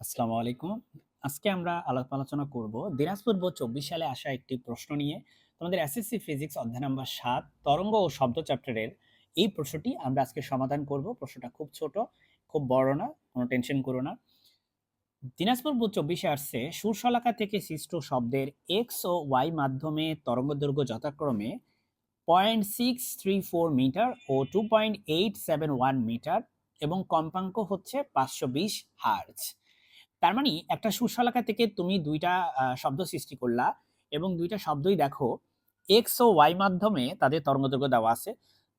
আসসালামু আলাইকুম। আজকে আমরা আলোচনা করব দিনাজপুর বোর্ড ২৪ সালে আসা একটি প্রশ্ন নিয়ে। তোমাদের এসএসসি ফিজিক্স অধ্যায় নাম্বার ৭ তরঙ্গ ও শব্দ চ্যাপ্টারের এই প্রশ্নটি আমরা আজকে সমাধান করব। প্রশ্নটা খুব ছোট, খুব বড় না, কোনো টেনশন করো না। দিনাজপুর বোর্ড ২৪ আসছে সুরশলাকা থেকে সৃষ্ট শব্দের এক্স ও ওয়াই মাধ্যমে তরঙ্গদৈর্ঘ্য যথাক্রমে 0.634 মিটার ও 2.871 মিটার এবং কম্পাঙ্ক হচ্ছে 520 হার্জ। তার মানে একটা সুরশলাকা থেকে তুমি ২ টা শব্দ সৃষ্টি করলা এবং ২ টা শব্দই দেখো এক্স ও ওয়াই মাধ্যমে তাদের তরঙ্গদৈর্ঘ্য দেওয়া আছে।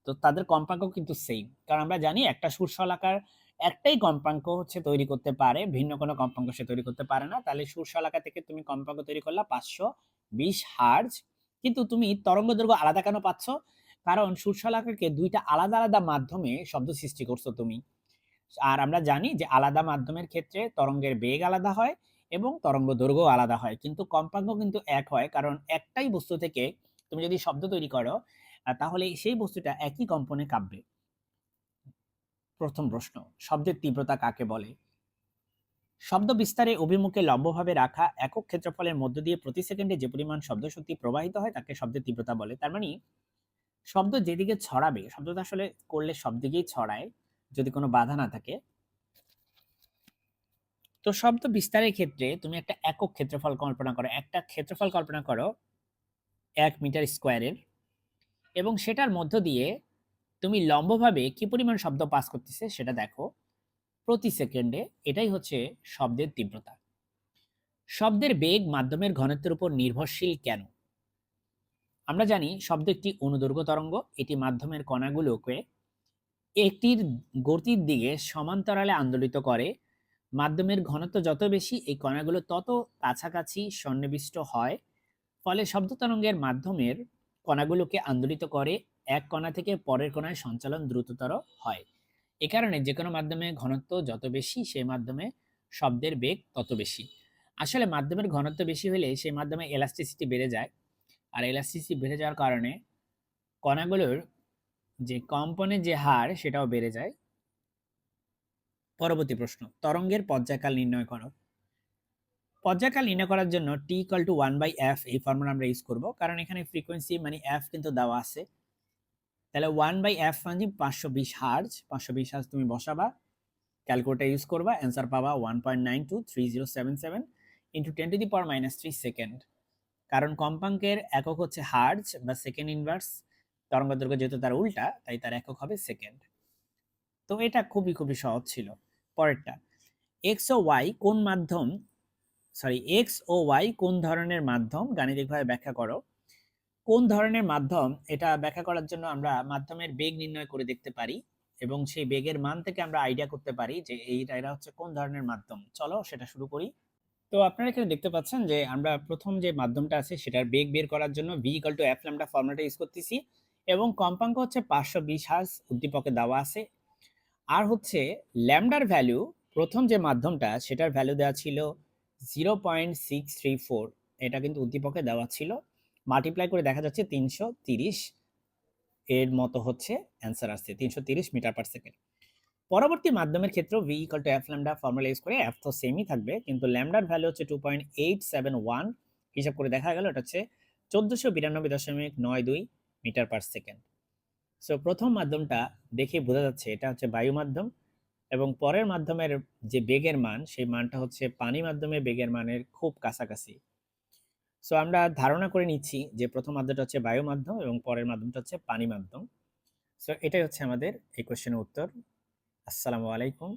তো তাদের কম্পাঙ্ক কিন্তু সেইম। কারণ আমরা জানি একটা সুরশলাকার একটাই কম্পাঙ্ক হচ্ছে তৈরি করতে পারে, ভিন্ন কোনো কম্পাঙ্ক সে তৈরি করতে পারে না। তাহলে সুরশলাকা থেকে তুমি কম্পাঙ্ক তৈরি করলা 520 হার্জ। কিন্তু তুমি তরঙ্গদৈর্ঘ্য আলাদা কেন পাচ্ছ? কারণ সুরশলাকাকে ২ টা আলাদা, আলাদা মাধ্যমে শব্দ সৃষ্টি করছো তুমি। আর আমরা জানি যে আলাদা মাধ্যমের ক্ষেত্রে তরঙ্গের বেগ আলাদা হয় এবং তরঙ্গ দৈর্ঘ্য আলাদা হয়, কিন্তু কম্পাঙ্ক কিন্তু এক হয়। কারণ একটাই বস্তু থেকে তুমি যদি শব্দ তৈরি করো তাহলে সেই বস্তুটা একই কম্পনে কাঁপবে। প্রথম প্রশ্ন, শব্দের তীব্রতা কাকে বলে? শব্দ বিস্তারে অভিমুখে লম্বভাবে রাখা একক ক্ষেত্রফলের মধ্য দিয়ে প্রতি সেকেন্ডে যে পরিমাণ শব্দ শক্তি প্রবাহিত হয় তাকে শব্দের তীব্রতা বলে। তার মানে শব্দ যেদিকে ছড়াবে, শব্দটা আসলে করলে সব দিকেই ছড়ায় যদি কোনো বাধা না থাকে। তো শব্দ বিস্তারের ক্ষেত্রে তুমি একটা একক ক্ষেত্রফল কল্পনা করো। একটা ক্ষেত্রফল কল্পনা করো ১ মিটার স্কোয়ারের, এবং সেটার মধ্য দিয়ে তুমি লম্বভাবে কি পরিমাণ শব্দ পাস করতেছে সেটা দেখো প্রতি সেকেন্ডে। এটাই হচ্ছে শব্দের তীব্রতা। শব্দের বেগ মাধ্যমের ঘনত্বের উপর নির্ভরশীল কেন? আমরা জানি শব্দ একটি অনুদৈর্ঘ্য তরঙ্গ। এটি মাধ্যমের কণাগুলোকে একটির গতির দিকে সমান্তরালে আন্দোলিত করে। মাধ্যমের ঘনত্ব যত বেশি এই কণাগুলো তত কাছাকাছি সন্নিবিষ্ট হয়। ফলে শব্দ তরঙ্গের মাধ্যমের কণাগুলোকে আন্দোলিত করে এক কণা থেকে পরের কণায় সঞ্চালন দ্রুততর হয়। এ কারণে যে কোনো মাধ্যমে ঘনত্ব যত বেশি সেই মাধ্যমে শব্দের বেগ তত বেশি। আসলে মাধ্যমের ঘনত্ব বেশি হলে সেই মাধ্যমে এলাস্টিসিটি বেড়ে যায়, আর এলাস্টিসিটি বেড়ে যাওয়ার কারণে কণাগুলোর যে কম্পনের যে হার সেটাও বেড়ে যায়। পরবর্তী প্রশ্ন, তরঙ্গের পর্যায়কাল নির্ণয় করো। পর্যায়কাল নির্ণয় করার জন্য টি ইকুয়াল টু 1/f এই ফর্মুলা আমরা ইউজ করব, কারণ এখানে ফ্রিকোয়েন্সি মানে এফ কিন্তু দেওয়া আছে। তাহলে 1/f মানে 520 হার্জ। 520 হার্জ তুমি বসাবা, ক্যালকুলেটর ইউজ করবা, অ্যান্সার পাবা 1.923077 ইন্টু 10⁻³ সেকেন্ড। কারণ কম্পাঙ্কের একক হচ্ছে হার্জ বা সেকেন্ড ইনভার্স, তরঙ্গদৈর্ঘ্য যেহেতু তার উল্টা তাই তার একক হবে সেকেন্ড। তো এটা খুবই খুবই সহজ ছিল। পরেরটা, এক্স ও ওয়াই কোন মাধ্যম এক্স ও ওয়াই কোন ধরনের মাধ্যম গাণিতিকভাবে ব্যাখ্যা করো। কোন ধরনের মাধ্যম এটা ব্যাখ্যা করার জন্য আমরা মাধ্যমের বেগ নির্ণয় করে দেখতে পারি এবং সেই বেগের মান থেকে আমরা আইডিয়া করতে পারি যে এরা হচ্ছে কোন ধরনের মাধ্যম। চলো সেটা শুরু করি। তো আপনারা এখানে দেখতে পাচ্ছেন যে আমরা প্রথম যে মাধ্যমটা আছে সেটার বেগ বের করার জন্য v equal to F lambda ফর্মুলাটা ইউজ করতেছি, এবং কম্পাঙ্ক হচ্ছে 520 হার্জ উদ্দীপকে দেওয়া আছে। আর হচ্ছে ল্যামডার ভ্যালু, প্রথম যে মাধ্যমটা সেটার ভ্যালু দেওয়া ছিল 0.634, এটা কিন্তু উদ্দীপকে দেওয়া ছিল। মাল্টিপ্লাই করে দেখা যাচ্ছে 330 এর মতো হচ্ছে অ্যান্সার আসছে 330 মিটার পার সেকেন্ড। পরবর্তী মাধ্যমের ক্ষেত্রে v equal to F lambda formula use করে এফ তো সেমই থাকবে, কিন্তু ল্যামডার ভ্যালু হচ্ছে 2.871, হিসাব করে দেখা গেল এটা হচ্ছে 1492.92 মিটার পার সেকেন্ড। সো প্রথম মাধ্যমটা দেখে বোঝা যাচ্ছে এটা হচ্ছে বায়ু মাধ্যম, এবং পরের মাধ্যমের যে বেগের মান সেই মানটা হচ্ছে পানি মাধ্যমে বেগের মানের খুব কাছাকাছি। সো আমরা ধারণা করে নিচ্ছি যে প্রথম মাধ্যমটা হচ্ছে বায়ু মাধ্যম এবং পরের মাধ্যমটা হচ্ছে পানি মাধ্যম। সো এটাই হচ্ছে আমাদের এই কোশ্চেনের উত্তর। আসসালামু আলাইকুম।